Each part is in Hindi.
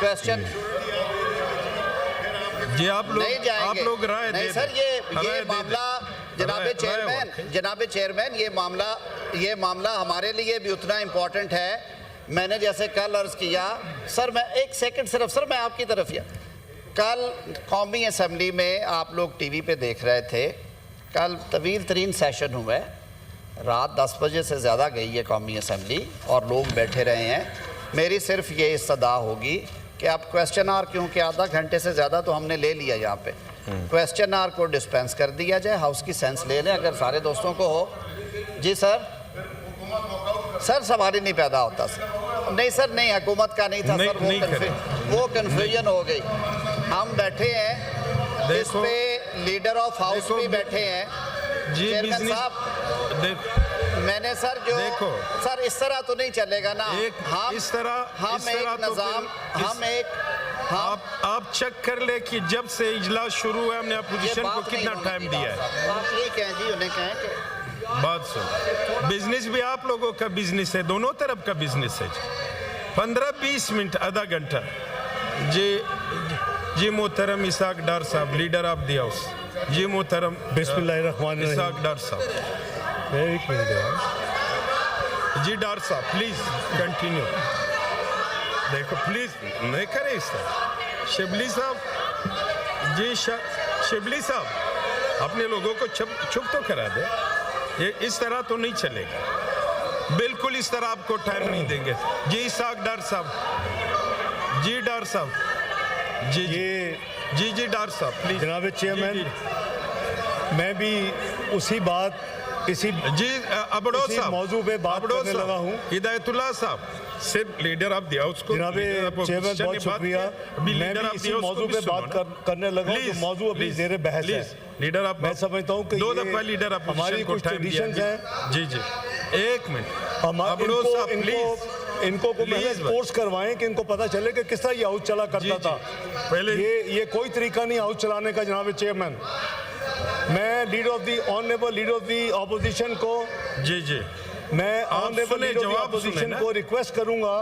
क्वेश्चन जी आप लोग राय नहीं दे सर, ये मामला जनाब चेयरमैन ये मामला हमारे लिए भी उतना इम्पोर्टेंट है। मैंने जैसे कल अर्ज किया सर, मैं एक सेकंड सिर्फ सर, मैं आपकी तरफ या कल कौमी असम्बली में आप लोग टीवी पे देख रहे थे, कल तवील तरीन सेशन हुआ है, रात 10 बजे से ज़्यादा गई है कौमी असम्बली और लोग बैठे रहे हैं। मेरी सिर्फ ये इस्तदा होगी कि आप क्वेश्चन आवर, क्योंकि आधा घंटे से ज़्यादा तो हमने ले लिया यहाँ पे, क्वेश्चन आवर को डिस्पेंस कर दिया जाए, हाउस की सेंस ले लें अगर सारे दोस्तों को हो। जी सर सवाल ही नहीं पैदा होता सर। नहीं सर, नहीं हुकूमत का नहीं था सर, वो कन्फ्यूजन हो गई। हम बैठे हैं, इस पे लीडर ऑफ हाउस भी बैठे हैं, चेयरमैन साहब। मैंने सर जो देखो सर, इस तरह तो नहीं चलेगा ना। आप चेक कर ले कि जब से इजलास शुरू हुआ हमने अपोजिशन को कितना टाइम दिया है। आप ये कहें जी, उन्हें कहें कि बात सुन, बिजनेस भी आप लोगों का बिजनेस है, दोनों तरफ का बिजनेस है। 15-20 मिनट, आधा घंटा। जी मोहतरम इसाक डार साहब, लीडर ऑफ द हाउस। जी मोहतरम बिस्मिल्लाहिर्रहमानिर्रहीम इसाक डार साहब। एक मिनट जी डार साहब, प्लीज कंटिन्यू। देखो प्लीज नहीं करें इस तरह। शिबली साहब, जी शिबली साहब, अपने लोगों को चुप तो करा दे। ये इस तरह तो नहीं चलेगा, बिल्कुल इस तरह आपको टाइम नहीं देंगे। जी इसाक डार साहब, जी डार साहब, जी डार साहब प्लीज। जनाब चेयरमैन, मैं भी उसी मौजू पे बात करने लगा हूँ। हिदायतुल्लाह साहब, सिर्फ लीडर ऑफ द हाउस को। जनाब चेयरमैन बहुत शुक्रिया। मैं भी इसी मौजू पे बात करने लगा हूँ, जो मौजू अभी ज़ेरे बहस है। लीडर ऑफ, मैं समझता हूँ कि दो दफा लीडर ऑफ हमारी कुछ ट्रेडिशंस हैं। जी एक मिनट, इनको कोर्स करवाएं कि इनको पता चले कि किस तरह ये हाउस चला करता था। पहले ये कोई तरीका नहीं हाउस चलाने का। जनाब चेयरमैन, मैं leader of the honourable leader of the opposition को मैं ऑनरेबल लीडर ऑफ ऑपोजिशन को रिक्वेस्ट करूंगा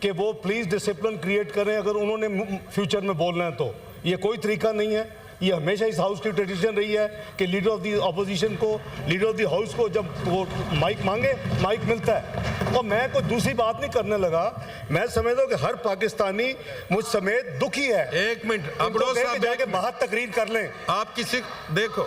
कि वो प्लीज डिसिप्लिन क्रिएट करें अगर उन्होंने फ्यूचर में बोलना है तो। ये कोई तरीका नहीं है, ये हमेशा इस हाउस की ट्रेडिशन रही है कि लीडर ऑफ दी ऑपोजिशन को, लीडर ऑफ दी हाउस को जब वो माइक मांगे माइक मिलता है। और मैं कोई दूसरी बात नहीं करने लगा। मैं समझता हूँ कि हर पाकिस्तानी मुझ समेत दुखी है। एक मिनट, अबड़ो साहब जाके बाहर तकरीर कर लें। आप किसी देखो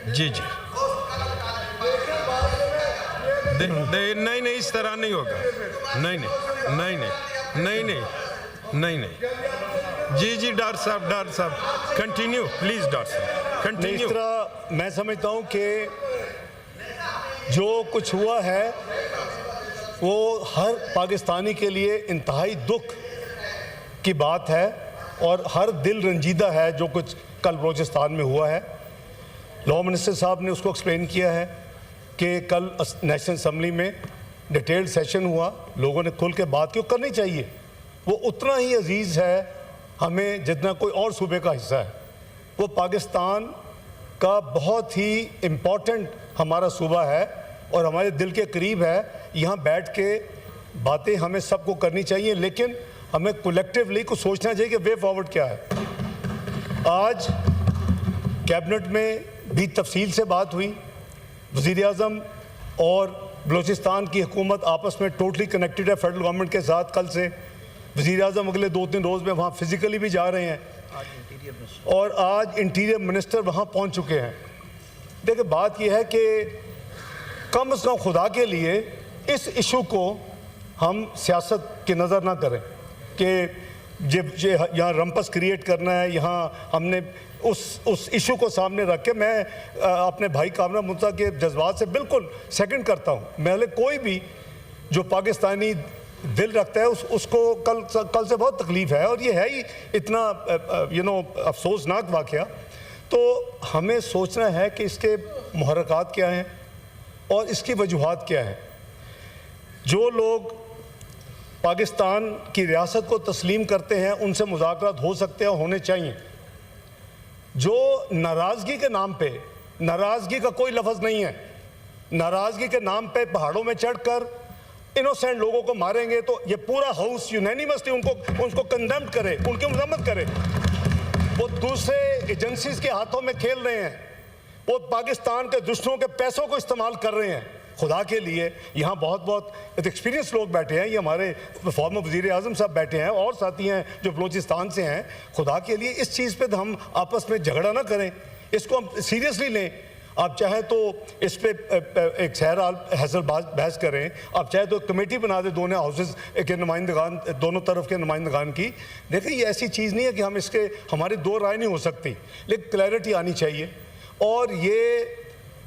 जी नहीं, इस तरह नहीं होगा। नहीं। जी डार साहब कंटिन्यू प्लीज। डार साहब कंटिन्यू। इस तरह मैं समझता हूं कि जो कुछ हुआ है वो हर पाकिस्तानी के लिए इंतहाई दुख की बात है और हर दिल रंजीदा है जो कुछ कल बलूचिस्तान में हुआ है। लॉ मिनिस्टर साहब ने उसको एक्सप्लेन किया है कि कल नेशनल असम्बली में डिटेल्ड सेशन हुआ, लोगों ने खुल के बात क्यों करनी चाहिए। वो उतना ही अजीज़ है हमें जितना कोई और सूबे का हिस्सा है। वो पाकिस्तान का बहुत ही इम्पॉर्टेंट हमारा सूबा है और हमारे दिल के करीब है। यहाँ बैठ के बातें हमें सबको करनी चाहिए, लेकिन हमें कलेक्टिवली कुछ सोचना चाहिए कि वे फॉरवर्ड क्या है। आज कैबिनेट में भी तफसील से बात हुई। वज़ीर आज़म और बलूचिस्तान की हुकूमत आपस में टोटली कनेक्टेड है फेडरल गवर्नमेंट के साथ। कल से वज़ीर आज़म अगले 2-3 रोज़ में वहाँ फिज़िकली भी जा रहे हैं और आज इंटीरियर मिनिस्टर वहाँ पहुँच चुके हैं। देखिए बात यह है कि कम से कम खुदा के लिए इस इशू को हम सियासत की नज़र ना करें कि जब यहाँ रंपस क्रिएट करना है। यहाँ हमने उस इशू को सामने रख के मैं अपने भाई कामरान मुंतज़ा के जज्बात से बिल्कुल सेकंड करता हूँ। मैं कोई भी जो पाकिस्तानी दिल रखता है उसको कल से बहुत तकलीफ़ है और ये है ही इतना अफसोसनाक वाक़या। तो हमें सोचना है कि इसके मुहर्रकात क्या हैं और इसकी वजूहात क्या हैं। जो लोग पाकिस्तान की रियासत को तस्लीम करते हैं उनसे मुज़ाकरात हो सकते हैं, होने चाहिए। जो नाराज़गी के नाम पे, नाराज़गी का कोई लफ्ज़ नहीं है, नाराज़गी के नाम पे पहाड़ों में चढ़कर इनोसेंट लोगों को मारेंगे तो ये पूरा हाउस यूनैनिमसली उनको कंडेम करे, उनकी मजम्मत करे। वो दूसरे एजेंसीज के हाथों में खेल रहे हैं, वो पाकिस्तान के दुश्मनों के पैसों को इस्तेमाल कर रहे हैं। खुदा के लिए यहाँ बहुत एक्सपीरियंस लोग बैठे हैं, ये हमारे फॉर्मर वज़ीर आज़म साहब बैठे हैं और साथी हैं जो बलूचिस्तान से हैं। खुदा के लिए इस चीज़ पे हम आपस में झगड़ा ना करें, इसको हम सीरियसली लें। आप चाहे तो इस पे एक सहराल हैसल बहस करें, आप चाहे तो कमेटी बना दें दोनों हाउसेस के नुमाइंदगान, दोनों तरफ के नुमाइंदगान की। देखें ये ऐसी चीज़ नहीं है कि हम इसके हमारी दो राय नहीं हो सकती, लेकिन क्लैरिटी आनी चाहिए। और ये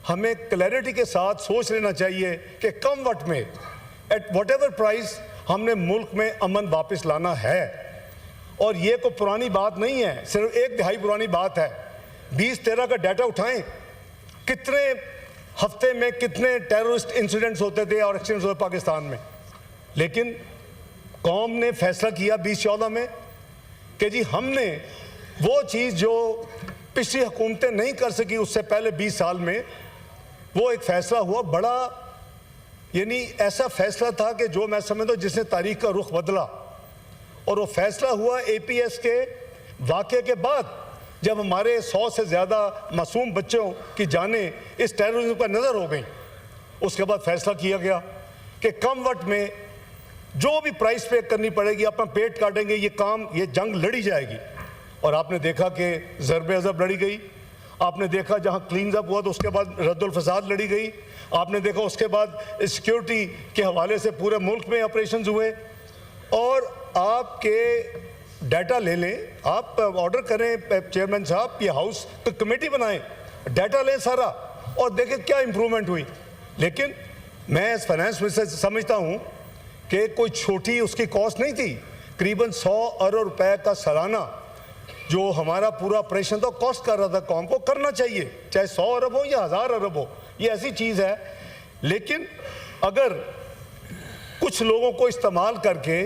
हमें क्लैरिटी के साथ सोच लेना चाहिए कि कम वक्त में एट वट एवर प्राइस हमने मुल्क में अमन वापस लाना है। और ये कोई पुरानी बात नहीं है, सिर्फ एक दिहाई पुरानी बात है। 2013 का डाटा उठाएं, कितने हफ्ते में कितने टेररिस्ट इंसिडेंट्स होते थे और एक्सीडेंट्स होते पाकिस्तान में। लेकिन कौम ने फैसला किया 2014 में कि जी हमने वो चीज़ जो पिछली हुकूमतें नहीं कर सकी उससे पहले 20 साल में, वो एक फैसला हुआ बड़ा, यानी ऐसा फैसला था कि जो मैं समझता हूँ जिसने तारीख का रुख बदला। और वो फैसला हुआ APS के वाक़े के बाद, जब हमारे 100 से ज़्यादा मासूम बच्चों की जानें इस टेररिज्म पर नज़र हो गई। उसके बाद फैसला किया गया कि कम वक्त में जो भी प्राइस पे करनी पड़ेगी, अपना पेट काटेंगे, ये जंग लड़ी जाएगी। और आपने देखा कि ज़रबे अज़ब लड़ी गई, आपने देखा जहाँ क्लीन अप हुआ तो उसके बाद रद्दुल फसाद लड़ी गई, आपने देखा उसके बाद सिक्योरिटी के हवाले से पूरे मुल्क में ऑपरेशंस हुए। और आपके डाटा ले लें, आप ऑर्डर करें चेयरमैन साहब, ये हाउस तो कमेटी बनाएं, डाटा लें सारा और देखें क्या इंप्रूवमेंट हुई। लेकिन मैं इस फाइनेंस मिनिस्टर से समझता हूँ कि कोई छोटी उसकी कॉस्ट नहीं थी। करीबन 100 अरब रुपए का सालाना जो हमारा पूरा ऑपरेशन था कॉस्ट कर रहा था। कौम को करना चाहिए, चाहे 100 अरब हो या 1000 अरब हो, ये ऐसी चीज़ है। लेकिन अगर कुछ लोगों को इस्तेमाल करके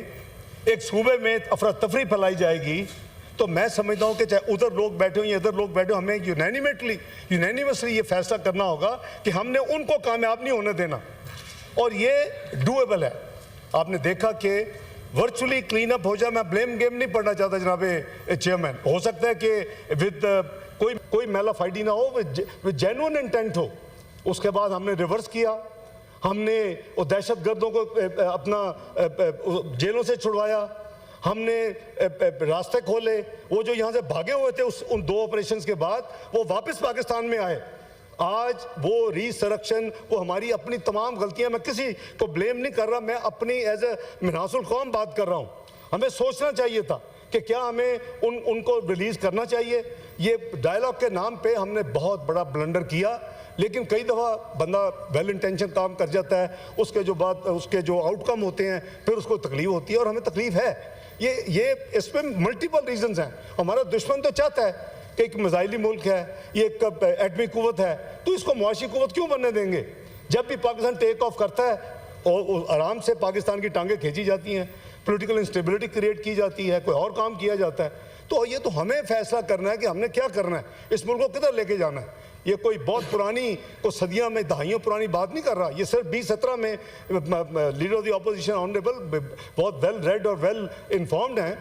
एक सूबे में अफरा तफरी फैलाई जाएगी तो मैं समझता हूँ कि चाहे उधर लोग बैठे हो या इधर लोग बैठे हो, हमें यूनैनिमसली ये फैसला करना होगा कि हमने उनको कामयाब नहीं होने देना। और ये डूएबल है। आपने देखा कि वर्चुअली क्लीन अप हो जाए। मैं ब्लेम गेम नहीं पढ़ना चाहता जनाब चेयरमैन, हो सकता है कि विद कोई मेलाफाइडी ना हो, विद जेन्युइन इंटेंट हो। उसके बाद हमने रिवर्स किया, हमने वो दहशत गर्दों को अपना जेलों से छुड़वाया, हमने रास्ते खोले। वो जो यहाँ से भागे हुए थे उन 2 ऑपरेशंस के बाद वो वापस पाकिस्तान में आए। आज वो रिसरेक्शन, वो हमारी अपनी तमाम गलतियां, मैं किसी को ब्लेम नहीं कर रहा, मैं अपनी एज ए मिनासुल कौम बात कर रहा हूँ। हमें सोचना चाहिए था कि क्या हमें उनको रिलीज़ करना चाहिए। ये डायलॉग के नाम पे हमने बहुत बड़ा ब्लंडर किया। लेकिन कई दफ़ा बंदा वेल इंटेंशन काम कर जाता है, उसके जो आउटकम होते हैं फिर उसको तकलीफ होती है और हमें तकलीफ है। ये इस पर मल्टीपल रीजंस हैं। हमारा दुश्मन तो चाहता है कि एक मिसाइली मुल्क है, ये एक एटमी कुव्वत है, तो इसको मुआशी कुव्वत क्यों बनने देंगे। जब भी पाकिस्तान टेक ऑफ करता है और आराम से पाकिस्तान की टांगें खींची जाती हैं, पॉलिटिकल इंस्टेबिलिटी क्रिएट की जाती है, कोई और काम किया जाता है। तो ये तो हमें फैसला करना है कि हमने क्या करना है, इस मुल्क को किधर लेके जाना है। ये कोई बहुत पुरानी, को सदियों में दहाइयों पुरानी बात नहीं कर रहा। ये सिर्फ 2017 में leader of the opposition honourable बहुत वेल रेड और वेल इन्फॉर्म्ड हैं।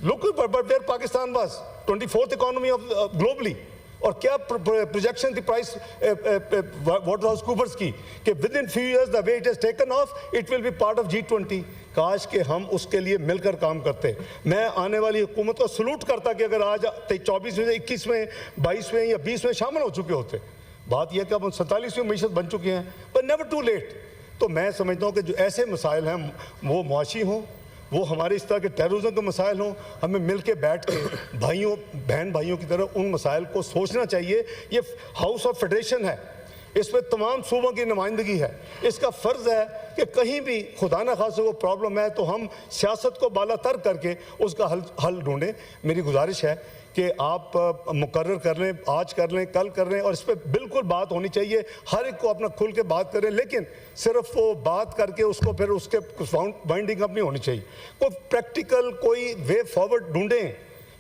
Look but where Pakistan was 24th economy of globally. और क्या प्रोजेक्शन थी प्राइस वाटर हाउस कूपर्स की कि with in few years the way it has taken of it will be part of G20। काश के हम उसके लिए मिलकर काम करते। मैं आने वाली हुकूमत को सलूट करता कि अगर आज 24 में, 21 में, 22 में या 20 में शामिल हो चुके होते। बात यह कि अब 47वीं मीशत बन चुके हैं, पर नेवर टू लेट। तो मैं समझता हूँ कि जो ऐसे मसाइल हैं वो मुआशी हों, वो हमारे इस तरह के टेररिज्म के मसाइल हों, हमें मिल के बैठ के भाइयों बहन भाइयों की तरह उन मसाइल को सोचना चाहिए। ये हाउस ऑफ फेडरेशन है, इसमें तमाम सूबों की नुमाइंदगी है। इसका फ़र्ज़ है कि कहीं भी खुदा न खासा वो प्रॉब्लम है तो हम सियासत को बाला तर करके उसका हल ढूंढें। मेरी गुजारिश है कि आप मुकर्रर कर लें, आज कर लें, कल कर लें, और इस पर बिल्कुल बात होनी चाहिए। हर एक को अपना खुल के बात करें, लेकिन सिर्फ वो बात करके उसको फिर उसके बाइंडिंग अप नहीं होनी चाहिए। कोई प्रैक्टिकल कोई वे फॉरवर्ड ढूंढें।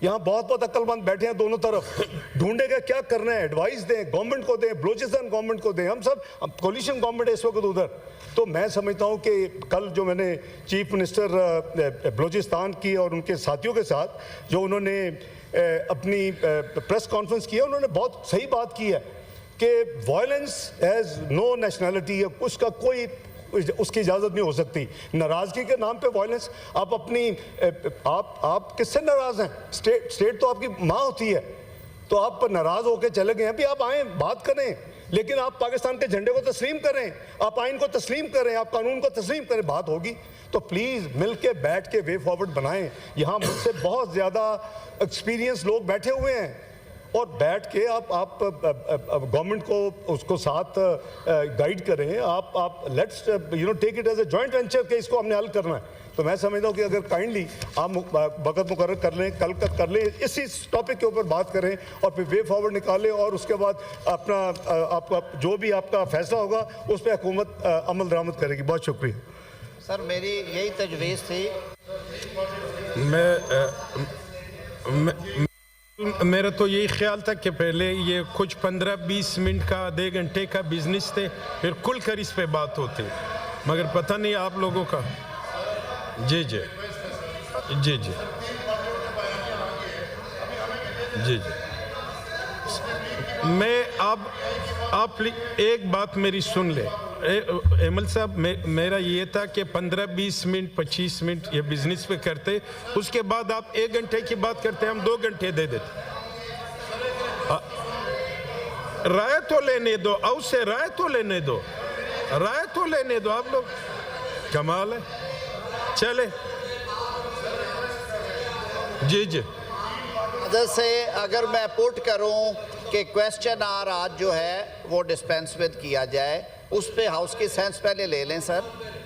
यहाँ बहुत अक्लमंद बैठे हैं दोनों तरफ, ढूंढेगा क्या करना है, एडवाइस दें, गवर्नमेंट को दें, बलूचिस्तान गवर्नमेंट को दें। हम सब कोलिशन गवर्नमेंट है इस वक्त उधर, तो मैं समझता हूँ कि कल जो मैंने चीफ मिनिस्टर बलूचिस्तान की और उनके साथियों के साथ जो उन्होंने अपनी प्रेस कॉन्फ्रेंस की है, उन्होंने बहुत सही बात की है कि वायलेंस हैज़ नो नेशनैलिटी, उसका कोई उसकी इजाज़त नहीं हो सकती। नाराज़गी के नाम पे वायलेंस, आप अपनी आप किससे नाराज़ हैं? स्टेट तो आपकी माँ होती है, तो आप नाराज़ होकर चले गए हैं, अभी आप आएँ बात करें, लेकिन आप पाकिस्तान के झंडे को तस्लीम करें, आप आइन को तस्लीम करें, आप कानून को तस्लीम करें, बात होगी। तो प्लीज़ मिल के बैठ के वे फॉरवर्ड बनाएं। यहाँ मुझसे बहुत ज़्यादा एक्सपीरियंस लोग बैठे हुए हैं, और बैठ के आप गवर्नमेंट को उसको साथ गाइड करें। आप let's take it as a joint venture के इसको हमने हल करना है। तो मैं समझता हूँ कि अगर काइंडली आप वक़्त मुकर्रर कर लें, कल तक कर लें, इसी टॉपिक के ऊपर बात करें और फिर वे फॉरवर्ड निकालें, और उसके बाद अपना आपका जो भी आपका फैसला होगा उस पर हुकूमत अमल दरामद करेगी। बहुत शुक्रिया सर, मेरी यही तजवीज़ थी। मेरा तो यही ख्याल था कि पहले ये कुछ 15-20 मिनट का, आधे घंटे का बिजनेस थे, फिर खुलकर इस पे बात होती, मगर पता नहीं आप लोगों का। जी जी जी जी जी जी मैं आप एक बात मेरी सुन ले एमल साहब, मेरा ये था कि 15-20 मिनट 25 मिनट ये बिजनेस पे करते, उसके बाद आप 1 घंटे की बात करते, हम 2 घंटे दे देते। राय तो लेने दो, और से राय तो लेने दो, राय तो लेने दो। आप लोग कमाल है। चले जी जी जैसे अगर मैं पुट करूं कि क्वेश्चन आर आज जो है वो डिस्पेंस विद किया जाए, उस पे हाउस की सेंस पहले ले लें सर,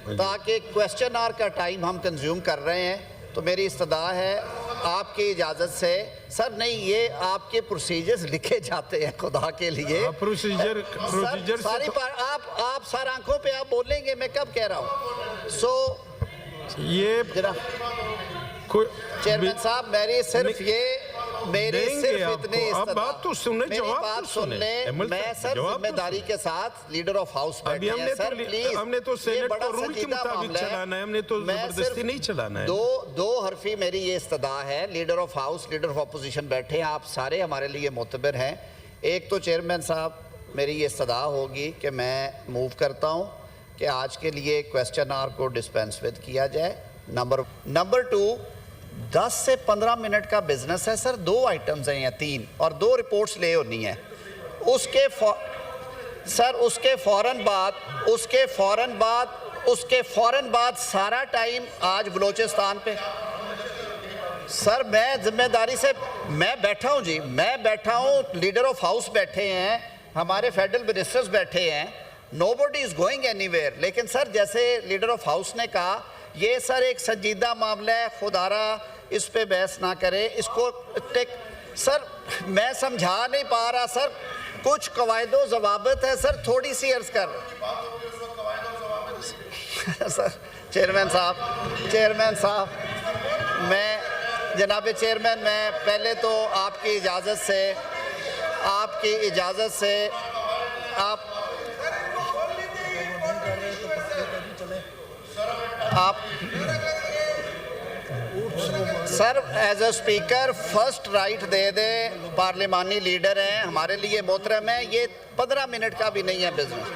ताकि क्वेश्चन आर का टाइम हम कंज्यूम कर रहे हैं। तो मेरी इस्तदा है आपकी इजाज़त से सर। नहीं, ये आपके प्रोसीजर्स लिखे जाते हैं खुदा के लिए, प्रोसीजर सारी आप सर आंखों पे आप बोलेंगे, मैं कब कह रहा हूँ। सो ये जरा चेयरमैन साहब, मेरी सिर्फ इतनी अब बात तो सुने, जवाब बात तो सुन ले। मैं सर जिम्मेदारी के साथ लीडर ऑफ हाउस बैठे हैं सर, प्लीज। हमने तो सेनेट को रूल के मुताबिक चलाना है, हमने तो जबरदस्ती नहीं चलाना है। दो हरफी मेरी ये इस्तदा है। Leader of house, leader of opposition बैठे हैं, आप सारे हमारे लिए मोतबर हैं। एक तो चेयरमैन साहब, मेरी ये इस्तदा होगी कि मैं मूव करता हूँ कि आज के लिए क्वेश्चन आवर को डिस्पेंस विद किया जाए। नंबर 2, 10 से 15 मिनट का बिजनेस है सर, 2 आइटम्स हैं या 3, और 2 रिपोर्ट्स ले होनी है। उसके फौरन बाद सारा टाइम आज बलोचिस्तान पे। सर मैं जिम्मेदारी से मैं बैठा हूँ जी, मैं बैठा हूँ, लीडर ऑफ हाउस बैठे हैं, हमारे फेडरल मिनिस्टर्स बैठे हैं, नोबडी इज गोइंग एनीवेयर। लेकिन सर जैसे लीडर ऑफ हाउस ने कहा, ये सर एक संजीदा मामला है, खुदारा इस पे बहस ना करे, इसको सर मैं समझा नहीं पा रहा सर, कुछ कवायदो ज़वाबित है सर, थोड़ी सी अर्ज कर सर। चेयरमैन साहब मैं जनाब चेयरमैन, मैं पहले तो आपकी इजाज़त से आप sir as a speaker first right दे दे, पार्लिमानी लीडर हैं, हमारे लिए मोहतरम है। ये 15 मिनट का भी नहीं है बिजनेस,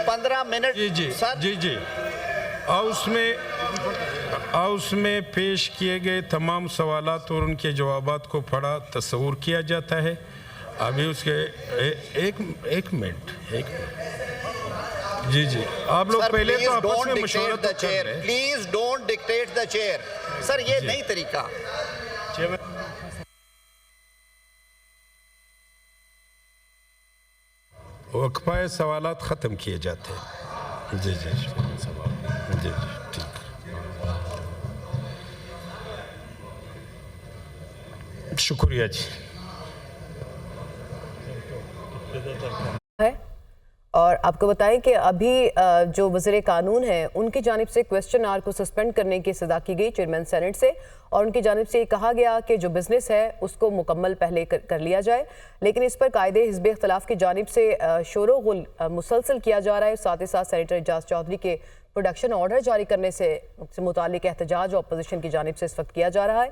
15 मिनट। जी सर जी हाउस में पेश किए गए तमाम सवालात और उनके जवाबात को पढ़ा तस्वूर किया जाता है। अभी उसके एक मिनट जी आप लोग पहले तो आपस में मशवरा तो कर रहे हैं। Please don't dictate the chair sir, ये नहीं तरीका। वक्फा सवालात ख़त्म किए जाते हैं। जी ठीक। शुक्रिया जी। है और आपको बताएं कि अभी जो वज़ीर कानून है उनकी जानिब से क्वेश्चन आवर को सस्पेंड करने की सज़ा की गई चेयरमैन सेनेट से, और उनकी जानिब से ये कहा गया कि जो बिज़नेस है उसको मुकम्मल पहले कर लिया जाए। लेकिन इस पर कायदे हिज़्ब इख्तिलाफ की जानिब से शोर गुल मुसलसल किया जा रहा है। साथ ही साथ सेनेटर एजाज चौधरी के प्रोडक्शन ऑर्डर जारी करने से मुतालिक एहतजाज अपोजिशन की जानिब से इस वक्त किया जा रहा है।